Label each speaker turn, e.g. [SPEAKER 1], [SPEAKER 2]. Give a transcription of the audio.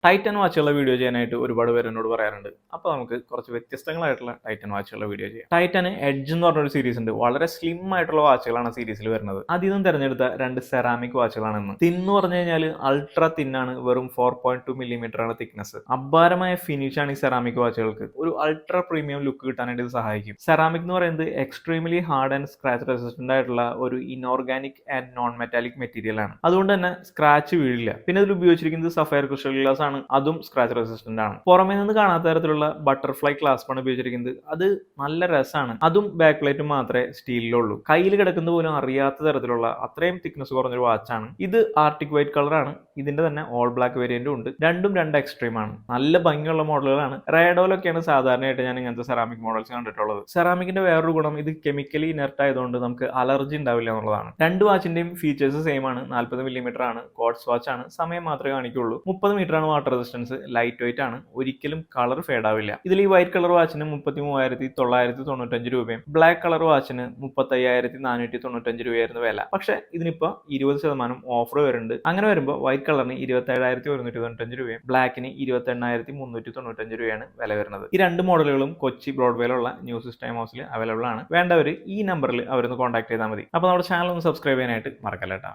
[SPEAKER 1] Titan വാച്ചുള്ള video ചെയ്യാനായിട്ട് ഒരുപാട് പേര് എന്നോട് പറയാറുണ്ട്. അപ്പോൾ നമുക്ക് കുറച്ച് വ്യത്യസ്തങ്ങളായിട്ടുള്ള ടൈറ്റൻ വാച്ചുള്ള വീഡിയോ ചെയ്യാം. ടൈറ്റന് എഡ്ജ് എന്ന് പറഞ്ഞൊരു സീരീസ് ഉണ്ട്. വളരെ സ്ലിം ആയിട്ടുള്ള വാച്ചുകളാണ് സീരീസിൽ വരുന്നത്. അതിൽ നിന്നും തിരഞ്ഞെടുത്ത രണ്ട് സെറാമിക് വാച്ചുകളാണെന്ന്. തിൻ എന്ന് പറഞ്ഞു കഴിഞ്ഞാൽ അൾട്രാ തിന്നാണ്, വെറും 4.2 മില്ലിമീറ്റർ ആണ് തിക്നെസ്. അപാരമായ ഫിനിഷ് ആണ് ഈ സെറാമിക് വാച്ചുകൾക്ക്. ഒരു അൾട്രാ പ്രീമിയം ലുക്ക് കിട്ടാനായിട്ട് ഇത് സഹായിക്കും. സെറാമിക് എന്ന് പറയുന്നത് extremely hard and scratch resistant ആയിട്ടുള്ള ഒരു inorganic and non metallic material ആണ്. അതുകൊണ്ട് തന്നെ സ്ക്രാച്ച് വീഴില്ല. പിന്നെ ഇതിൽ ഉപയോഗിച്ചിരിക്കുന്നത് സഫയർ ക്രിസ്റ്റൽ ഗ്ലാസ്, അതും സ്ക്രാച്ച് റെസിസ്റ്റന്റ് ആണ്. പുറമേ നിന്ന് കാണാത്ത തരത്തിലുള്ള ബട്ടർഫ്ലൈ ക്ലാസ്പാണ് ഉപയോഗിച്ചിരിക്കുന്നത്. അത് നല്ല രസമാണ്. അതും ബാക്ക് പ്ലേറ്റും മാത്രമേ സ്റ്റീലിലുള്ളൂ. കയ്യിൽ കിടക്കുന്ന പോലും അറിയാത്ത തരത്തിലുള്ള അത്രയും തിക്നെസ് കുറഞ്ഞൊരു വാച്ചാണ് ഇത്. ആർട്ടിക് വൈറ്റ് കളറാണ്. ഇതിന്റെ തന്നെ ഓൾ ബ്ലാക്ക് വേരിയന്റും ഉണ്ട്. രണ്ടും രണ്ട് എക്സ്ട്രീം ആണ്. നല്ല ഭംഗിയുള്ള മോഡലുകളാണ്. റേഡോയിലൊക്കെയാണ് സാധാരണയായിട്ട് ഞാൻ ഇങ്ങനത്തെ സെറാമിക് മോഡൽസ് കണ്ടിട്ടുള്ളത്. സെറാമിക്കിന്റെ വേറൊരു ഗുണം, ഇത് കെമിക്കലി ഇനർട്ട് ആയതുകൊണ്ട് നമുക്ക് അലർജി ഉണ്ടാവില്ല എന്നുള്ളതാണ്. രണ്ട് വാച്ചിന്റെയും ഫീച്ചേഴ്സ് സെയിം ആണ്. 40 മില്ലിമീറ്റർ ആണ്, കോഡ്സ് വാച്ച് ആണ്, സമയം മാത്രമേ കാണിക്കുള്ളൂ. 30 മീറ്റർ ആണ് വാട്ടർ റെസിസ്റ്റൻസ്, ലൈറ്റ് വെയിറ്റ് ആണ്, ഒരിക്കലും കളർ ഫേഡ് ആവില്ല. ഇതിൽ ഈ വൈറ്റ് കളർ വാച്ചിന് 33,995 രൂപയും ബ്ലാക്ക് കളർ വാച്ചിന് 35,495 രൂപയായിരുന്നു വില. പക്ഷെ ഇതിനിപ്പോ 20% ഓഫർ വരുന്നുണ്ട്. അങ്ങനെ വരുമ്പോൾ വൈറ്റ് കളറിന് 27,195 രൂപയും ബ്ലാക്കിന് 28,395 രൂപയാണ് വില വരുന്നത്. ഈ രണ്ട് മോഡലുകളും കൊച്ചി ബ്രോഡ്വേയിലുള്ള ന്യൂ സിസ്റ്റം ഹൗസിൽ അവൈലബിൾ ആണ്. വേണ്ടവർ ഈ നമ്പറിൽ അവരൊന്ന് കോൺടാക്ട് ചെയ്താൽ മതി. അപ്പോൾ നമ്മുടെ ചാനൽ ഒന്ന് സബ്സ്ക്രൈബ് ചെയ്യാനായിട്ട് മറക്കല്ലേട്ടാ.